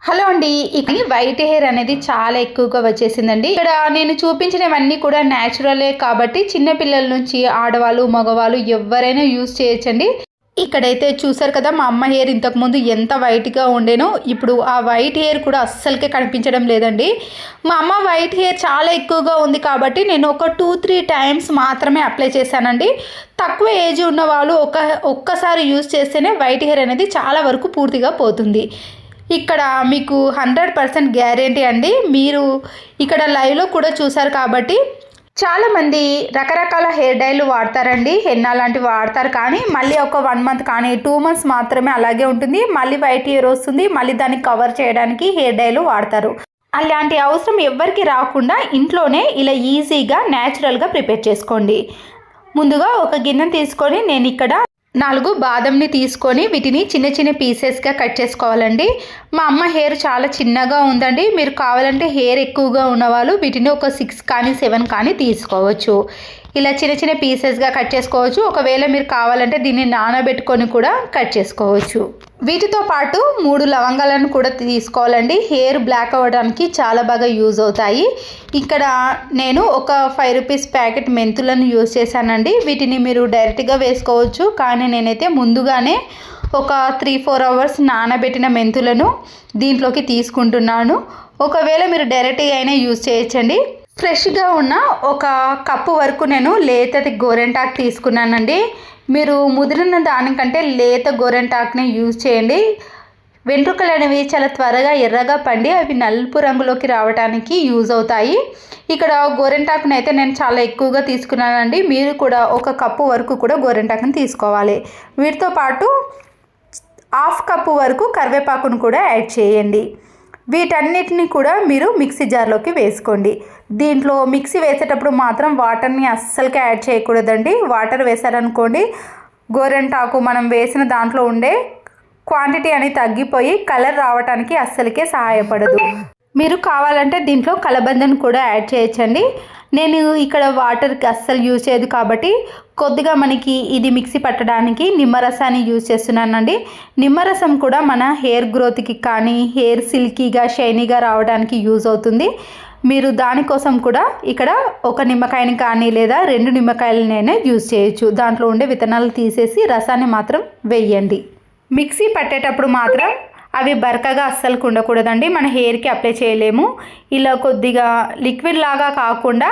Hello అండి. ఇది white hair అనేది చాలా ఎక్కువగా వచ్చేసిందండి. ఇక్కడ నేను చూపించినవన్నీ కూడా న్యాచురలే కాబట్టి చిన్న పిల్లల నుంచి ఆడవాళ్ళు, మగవాళ్ళు ఎవ్వరైనా యూజ్ చేయొచ్చండి. ఇక్కడైతే చూసారు కదా, మా అమ్మ హెయిర్ ఇంతకుముందు ఎంత వైట్‌గా ఉండేనో, ఇప్పుడు ఆ వైట్ హెయిర్ కూడా అస్సలకే కనిపించడం లేదండి. మా అమ్మ వైట్ హెయిర్ చాలా ఎక్కువగా ఉంది కాబట్టి నేను ఒక 2, 3 టైమ్స్ మాత్రమే అప్లై చేశానండి. తక్కువ ఏజ్ ఉన్నవాళ్ళు ఒక్కసారి యూజ్ చేస్తేనే వైట్ హెయిర్ అనేది చాలా వరకు పూర్తిగా పోతుంది. ఇక్కడ మీకు 100% గ్యారెంటీ అండి. మీరు ఇక్కడ లైవ్‌లో కూడా చూసారు కాబట్టి చాలామంది రకరకాల హెయిర్ డైలు వాడతారండి. హెన్నా లాంటివి వాడతారు, కానీ మళ్ళీ ఒక 1 మంత్ కానీ 2 మంత్స్ మాత్రమే అలాగే ఉంటుంది. మళ్ళీ వైట్ హెయిర్ వస్తుంది. మళ్ళీ దాన్ని కవర్ చేయడానికి హెయిర్ డైలు వాడతారు. అలాంటి అవసరం ఎవ్వరికీ రాకుండా ఇంట్లోనే ఇలా ఈజీగా న్యాచురల్గా ప్రిపేర్ చేసుకోండి. ముందుగా ఒక గిన్నె తీసుకొని నేను ఇక్కడ 4 బాదంని తీసుకొని వీటిని చిన్న చిన్న పీసెస్గా కట్ చేసుకోవాలండి. మా అమ్మ హెయిర్ చాలా చిన్నగా ఉందండి. మీరు కావాలంటే హెయిర్ ఎక్కువగా ఉన్నవాళ్ళు వీటిని ఒక 6 కానీ 7 కానీ తీసుకోవచ్చు. ఇలా చిన్న చిన్న పీసెస్గా కట్ చేసుకోవచ్చు. ఒకవేళ మీరు కావాలంటే దీన్ని నానబెట్టుకొని కూడా కట్ చేసుకోవచ్చు. వీటితో పాటు 3 లవంగాలను కూడా తీసుకోవాలండి. హెయిర్ బ్లాక్ అవ్వడానికి చాలా బాగా యూజ్ అవుతాయి. ఇక్కడ నేను ఒక 5 రూపీస్ ప్యాకెట్ మెంతులను యూజ్ చేశానండి. వీటిని మీరు డైరెక్ట్గా వేసుకోవచ్చు, కానీ నేనైతే ముందుగానే ఒక 3-4 అవర్స్ నానబెట్టిన మెంతులను దీంట్లోకి తీసుకుంటున్నాను. ఒకవేళ మీరు డైరెక్ట్గా అయినా యూజ్ చేయొచ్చండి. ఫ్రెష్గా ఉన్న ఒక కప్పు వరకు నేను లేతది గోరెంటాకు తీసుకున్నానండి. మీరు ముదిరిన దానికంటే లేత గోరెంటాకుని యూజ్ చేయండి. వెంట్రుకలు అనేవి చాలా త్వరగా ఎర్రగా పండి అవి నలుపు రంగులోకి రావడానికి యూజ్ అవుతాయి. ఇక్కడ గోరెంటాకుని అయితే నేను చాలా ఎక్కువగా తీసుకున్నానండి. మీరు కూడా ఒక కప్పు వరకు కూడా గోరెంటాకుని తీసుకోవాలి. వీటితో పాటు 1/2 కప్పు వరకు కరివేపాకును కూడా యాడ్ చేయండి. వీటన్నిటిని కూడా మీరు మిక్సీ జార్లోకి వేసుకోండి. దీంట్లో మిక్సీ వేసేటప్పుడు మాత్రం వాటర్ని అస్సలకి యాడ్ చేయకూడదండి. వాటర్ వేసారనుకోండి, గోరెంటాకు మనం వేసిన దాంట్లో ఉండే క్వాంటిటీ అనేది తగ్గిపోయి కలర్ రావడానికి అస్సలకే సహాయపడదు. మీరు కావాలంటే దీంట్లో కలబందను కూడా యాడ్ చేయొచ్చండి. నేను ఇక్కడ వాటర్కి అస్సలు యూజ్ చేయదు కాబట్టి కొద్దిగా మనకి ఇది మిక్సీ పట్టడానికి నిమ్మరసాన్ని యూజ్ చేస్తున్నానండి. నిమ్మరసం కూడా మన హెయిర్ గ్రోత్కి కానీ హెయిర్ సిల్కీగా షైనీగా రావడానికి యూజ్ అవుతుంది. మీరు దానికోసం కూడా ఇక్కడ ఒక నిమ్మకాయని కానీ లేదా 2 నిమ్మకాయలనైనా యూజ్ చేయొచ్చు. దాంట్లో ఉండే విత్తనాలు తీసేసి రసాన్ని మాత్రం వేయండి. మిక్సీ పట్టేటప్పుడు మాత్రం అవి బరకగా అస్సలు ఉండకూడదండి. మన హెయిర్కి అప్లై చేయలేము. ఇలా కొద్దిగా లిక్విడ్ లాగా కాకుండా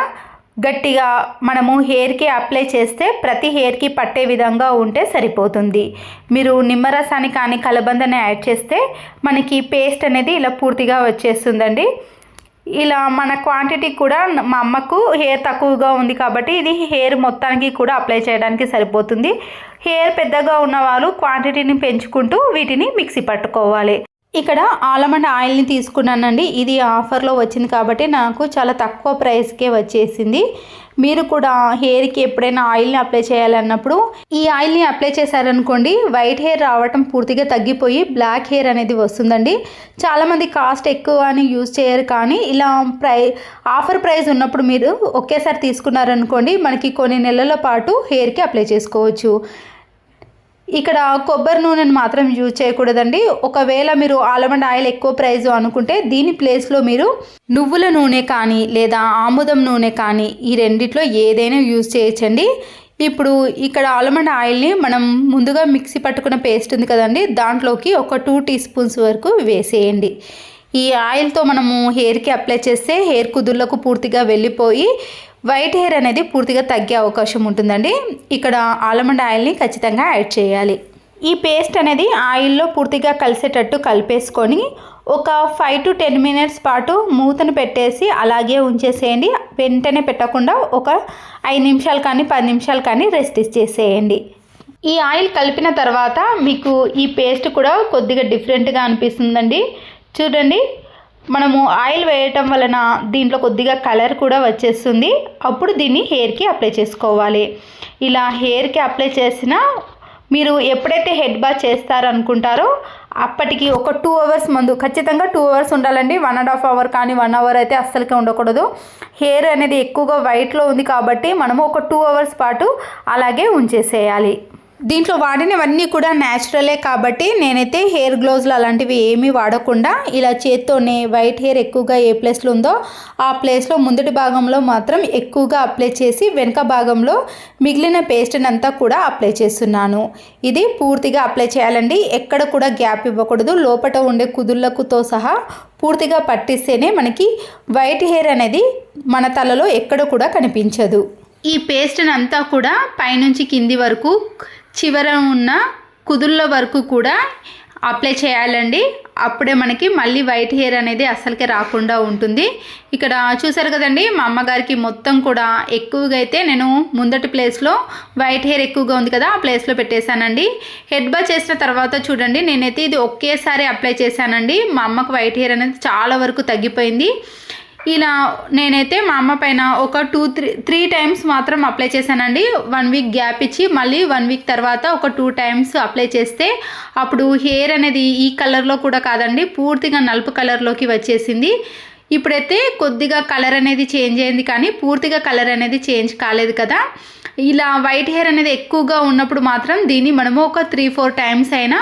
గట్టిగా మనము హెయిర్కి అప్లై చేస్తే ప్రతి హెయిర్కి పట్టే విధంగా ఉంటే సరిపోతుంది. మీరు నిమ్మరసాన్ని కానీ కలబందని యాడ్ చేస్తే మనకి పేస్ట్ అనేది ఇలా పూర్తిగా వచ్చేస్తుందండి. ఇలా మన క్వాంటిటీ కూడా మా అమ్మకు హెయిర్ తక్కువగా ఉంది కాబట్టి ఇది హెయిర్ మొత్తానికి కూడా అప్లై చేయడానికి సరిపోతుంది. హెయిర్ పెద్దగా ఉన్నవాళ్ళు క్వాంటిటీని పెంచుకుంటూ వీటిని మిక్సీ పట్టుకోవాలి. ఇక్కడ ఆల్మండ్ ఆయిల్ని తీసుకున్నానండి. ఇది ఆఫర్లో వచ్చింది కాబట్టి నాకు చాలా తక్కువ ప్రైస్కే వచ్చేసింది. మీరు కూడా హెయిర్కి ఎప్పుడైనా ఆయిల్ని అప్లై చేయాలన్నప్పుడు ఈ ఆయిల్ని అప్లై చేశారనుకోండి, వైట్ హెయిర్ రావటం పూర్తిగా తగ్గిపోయి బ్లాక్ హెయిర్ అనేది వస్తుందండి. చాలామంది కాస్ట్ ఎక్కువ అని యూజ్ చేయరు, కానీ ఇలా ఆఫర్ ప్రైస్ ఉన్నప్పుడు మీరు ఒకేసారి తీసుకున్నారనుకోండి, మనకి కొన్ని నెలల పాటు హెయిర్కి అప్లై చేసుకోవచ్చు. ఇక్కడ కొబ్బరి నూనెను మాత్రం యూజ్ చేయకూడదండి. ఒకవేళ మీరు ఆల్మండ్ ఆయిల్ ఎక్కువ ప్రైస్ అనుకుంటే దీని ప్లేస్లో మీరు నువ్వుల నూనె కానీ లేదా ఆముదం నూనె కానీ ఈ రెండిట్లో ఏదైనా యూజ్ చేయొచ్చండి. ఇప్పుడు ఇక్కడ ఆల్మండ్ ఆయిల్ని మనం ముందుగా మిక్సీ పట్టుకున్న పేస్ట్ ఉంది కదండి, దాంట్లోకి ఒక 2 టీ స్పూన్స్ వరకు వేసేయండి. ఈ ఆయిల్తో మనము హెయిర్కి అప్లై చేస్తే హెయిర్ కుదుర్లకు పూర్తిగా వెళ్ళిపోయి వైట్ హెయిర్ అనేది పూర్తిగా తగ్గే అవకాశం ఉంటుందండి. ఇక్కడ ఆల్మండ్ ఆయిల్ని ఖచ్చితంగా యాడ్ చేయాలి. ఈ పేస్ట్ అనేది ఆయిల్లో పూర్తిగా కలిసేటట్టు కలిపేసుకొని ఒక 5 to 10 మినిట్స్ పాటు మూతను పెట్టేసి అలాగే ఉంచేసేయండి. వెంటనే పెట్టకుండా ఒక 5 నిమిషాలు కానీ 10 నిమిషాలు కానీ రెస్ట్ ఇచ్చేసేయండి. ఈ ఆయిల్ కలిపిన తర్వాత మీకు ఈ పేస్ట్ కూడా కొద్దిగా డిఫరెంట్గా అనిపిస్తుందండి. చూడండి, మనము ఆయిల్ వేయటం వలన దీంట్లో కొద్దిగా కలర్ కూడా వచ్చేస్తుంది. అప్పుడు దీన్ని హెయిర్కి అప్లై చేసుకోవాలి. ఇలా హెయిర్కి అప్లై చేసిన మీరు ఎప్పుడైతే హెడ్ బాత్ చేస్తారనుకుంటారో అప్పటికి ఒక 2 అవర్స్ ముందు, ఖచ్చితంగా 2 అవర్స్ ఉండాలండి. 1.5 అవర్ కానీ 1 అవర్ అయితే అస్సలకే ఉండకూడదు. హెయిర్ అనేది ఎక్కువగా వైట్లో ఉంది కాబట్టి మనము ఒక 2 అవర్స్ పాటు అలాగే ఉంచేసేయాలి. దీంట్లో వాడినవన్నీ కూడా న్యాచురలే కాబట్టి నేనైతే హెయిర్ గ్లోవ్స్లు అలాంటివి ఏమీ వాడకుండా ఇలా చేత్తోనే వైట్ హెయిర్ ఎక్కువగా ఏ ప్లేస్లో ఉందో ఆ ప్లేస్లో ముందటి భాగంలో మాత్రం ఎక్కువగా అప్లై చేసి వెనక భాగంలో మిగిలిన పేస్ట్ని అంతా కూడా అప్లై చేస్తున్నాను. ఇది పూర్తిగా అప్లై చేయాలండి. ఎక్కడ కూడా గ్యాప్ ఇవ్వకూడదు. లోపల ఉండే కుదుళ్ళకుతో సహా పూర్తిగా పట్టిస్తేనే మనకి వైట్ హెయిర్ అనేది మన తలలో ఎక్కడ కూడా కనిపించదు. ఈ పేస్ట్ని అంతా కూడా పైనుంచి కింది వరకు చివర ఉన్న కుదుళ్ళ వరకు కూడా అప్లై చేయాలండి. అప్పుడే మనకి మళ్ళీ వైట్ హెయిర్ అనేది అస్సలకే రాకుండా ఉంటుంది. ఇక్కడ చూసారు కదండి, మా అమ్మగారికి మొత్తం కూడా ఎక్కువగా అయితే నేను ముందటి ప్లేస్లో వైట్ హెయిర్ ఎక్కువగా ఉంది కదా ఆ ప్లేస్లో పెట్టేశానండి. హెడ్ బాత్ చేసిన తర్వాత చూడండి, నేనైతే ఇది ఒకేసారి అప్లై చేశానండి. మా అమ్మకు వైట్ హెయిర్ అనేది చాలా వరకు తగ్గిపోయింది. ఇలా నేనైతే మా అమ్మ పైన ఒక 2-3 టైమ్స్ మాత్రం అప్లై చేశానండి. 1 వీక్ గ్యాప్ ఇచ్చి మళ్ళీ 1 వీక్ తర్వాత ఒక 2 టైమ్స్ అప్లై చేస్తే అప్పుడు హెయిర్ అనేది ఈ కలర్లో కూడా కాదండి, పూర్తిగా నలుపు కలర్లోకి వచ్చేసింది. ఇప్పుడైతే కొద్దిగా కలర్ అనేది చేంజ్ అయింది కానీ పూర్తిగా కలర్ అనేది చేంజ్ కాలేదు కదా. ఇలా వైట్ హెయిర్ అనేది ఎక్కువగా ఉన్నప్పుడు మాత్రం దీన్ని మనము ఒక 3-4 టైమ్స్ అయినా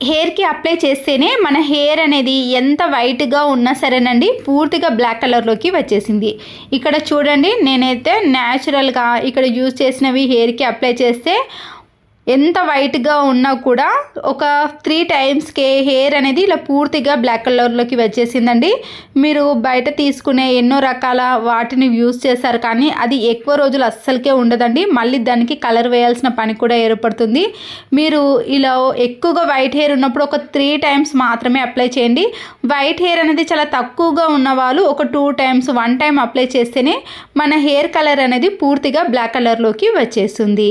హెయిర్కి అప్లై చేస్తేనే మన హెయిర్ అనేది ఎంత వైట్గా ఉన్నా సరేనండి పూర్తిగా బ్లాక్ కలర్లోకి వచ్చేసింది. ఇక్కడ చూడండి, నేనైతే న్యాచురల్గా ఇక్కడ యూజ్ చేసినవి హెయిర్కి అప్లై చేస్తే ఎంత వైట్గా ఉన్నా కూడా ఒక 3 టైమ్స్కే హెయిర్ అనేది ఇలా పూర్తిగా బ్లాక్ కలర్లోకి వచ్చేసిందండి. మీరు బయట తీసుకునే ఎన్నో రకాల వాటిని యూజ్ చేశారు కానీ అది ఎక్కువ రోజులు అస్సలకే ఉండదండి. మళ్ళీ దానికి కలర్ వేయాల్సిన పని కూడా ఏర్పడుతుంది. మీరు ఇలా ఎక్కువగా వైట్ హెయిర్ ఉన్నప్పుడు ఒక 3 టైమ్స్ మాత్రమే అప్లై చేయండి. వైట్ హెయిర్ అనేది చాలా తక్కువగా ఉన్న వాళ్ళు ఒక 2 టైమ్స్ 1 టైం అప్లై చేస్తేనే మన హెయిర్ కలర్ అనేది పూర్తిగా బ్లాక్ కలర్లోకి వచ్చేస్తుంది.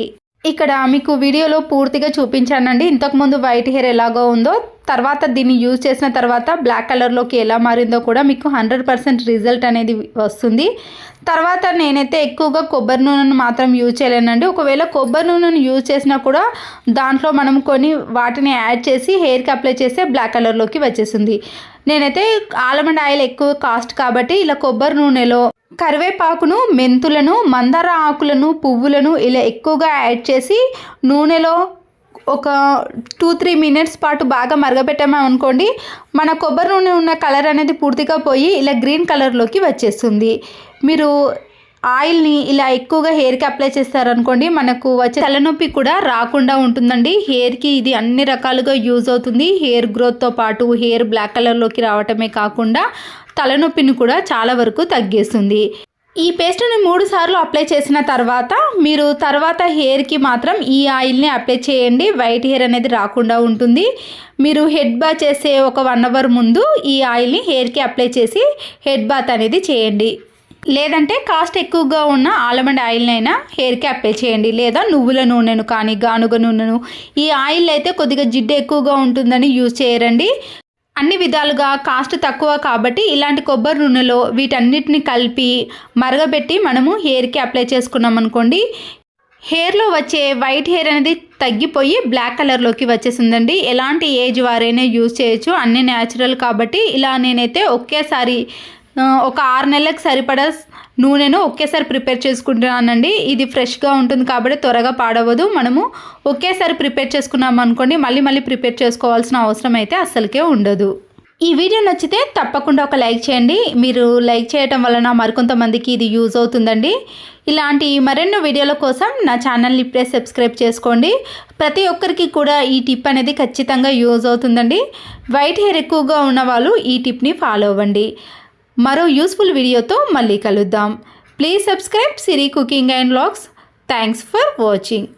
ఇక్కడ మీకు వీడియోలో పూర్తిగా చూపించానండి ఇంతకుముందు వైట్ హెయిర్ ఎలాగో ఉందో, తర్వాత దీన్ని యూజ్ చేసిన తర్వాత బ్లాక్ కలర్లోకి ఎలా మారిందో కూడా మీకు 100% రిజల్ట్ అనేది వస్తుంది. తర్వాత నేనైతే ఎక్కువగా కొబ్బరి నూనెను మాత్రం యూజ్ చేయలేనండి. ఒకవేళ కొబ్బరి నూనెను యూజ్ చేసినా కూడా దాంట్లో మనం కొన్ని వాటిని యాడ్ చేసి హెయిర్కి అప్లై చేస్తే బ్లాక్ కలర్లోకి వచ్చేసింది. నేనైతే ఆల్మండ్ ఆయిల్ ఎక్కువ కాస్ట్ కాబట్టి ఇలా కొబ్బరి నూనెలో కరివేపాకును, మెంతులను, మందార ఆకులను, పువ్వులను ఇలా ఎక్కువగా యాడ్ చేసి నూనెలో ఒక 2-3 మినిట్స్ పాటు బాగా మరగపెట్టామనుకోండి, మన కొబ్బరి నూనె ఉన్న కలర్ అనేది పూర్తిగా పోయి ఇలా గ్రీన్ కలర్లోకి వచ్చేస్తుంది. మీరు ఆయిల్ని ఇలా ఎక్కువగా హెయిర్కి అప్లై చేస్తారనుకోండి, మనకు వచ్చే తలనొప్పి కూడా రాకుండా ఉంటుందండి. హెయిర్కి ఇది అన్ని రకాలుగా యూజ్ అవుతుంది. హెయిర్ గ్రోత్తో పాటు హెయిర్ బ్లాక్ కలర్లోకి రావటమే కాకుండా తలనొప్పిని కూడా చాలా వరకు తగ్గేస్తుంది. ఈ పేస్ట్ని 3 సార్లు అప్లై చేసిన తర్వాత మీరు తర్వాత హెయిర్కి మాత్రం ఈ ఆయిల్ని అప్లై చేయండి. వైట్ హెయిర్ అనేది రాకుండా ఉంటుంది. మీరు హెడ్ బాత్ చేసే ఒక 1 అవర్ ముందు ఈ ఆయిల్ని హెయిర్కి అప్లై చేసి హెడ్ బాత్ అనేది చేయండి. లేదంటే కాస్ట్ ఎక్కువగా ఉన్న ఆల్మండ్ ఆయిల్నైనా హెయిర్కి అప్లై చేయండి. లేదా నువ్వుల నూనెను కానీ గానుగ నూనెను, ఈ ఆయిల్ అయితే కొద్దిగా జిడ్డు ఎక్కువగా ఉంటుందని యూజ్ చేయరండి. అన్ని విధాలుగా కాస్ట్ తక్కువ కాబట్టి ఇలాంటి కొబ్బరి నూనెలో వీటన్నిటిని కలిపి మరగబెట్టి మనము హెయిర్కి అప్లై చేసుకున్నాం అనుకోండి, హెయిర్లో వచ్చే వైట్ హెయిర్ అనేది తగ్గిపోయి బ్లాక్ కలర్లోకి వచ్చేసిందండి. ఎలాంటి ఏజ్ వారైనా యూజ్ చేయొచ్చు, అన్నీ న్యాచురల్ కాబట్టి. ఇలా నేనైతే ఒకేసారి ఒక 6 నెలలకు సరిపడా నూనెను ఒకేసారి ప్రిపేర్ చేసుకుంటున్నానండి. ఇది ఫ్రెష్గా ఉంటుంది కాబట్టి త్వరగా పాడవదు. మనము ఒకేసారి ప్రిపేర్ చేసుకున్నాం అనుకోండి, మళ్ళీ ప్రిపేర్ చేసుకోవాల్సిన అవసరం అయితే అస్సలకే ఉండదు. ఈ వీడియో నచ్చితే తప్పకుండా ఒక లైక్ చేయండి. మీరు లైక్ చేయటం వలన మరికొంతమందికి ఇది యూజ్ అవుతుందండి. ఇలాంటి మరెన్నో వీడియోల కోసం నా ఛానల్ని ఇప్పుడే సబ్స్క్రైబ్ చేసుకోండి. ప్రతి ఒక్కరికి కూడా ఈ టిప్ అనేది ఖచ్చితంగా యూజ్ అవుతుందండి. వైట్ హెయిర్ ఎక్కువగా ఉన్న వాళ్ళు ఈ టిప్ని ఫాలో అవ్వండి. మరో యూస్ఫుల్ వీడియోతో మళ్ళీ కలుద్దాం. Please subscribe Siri cooking and vlogs. Thanks for watching.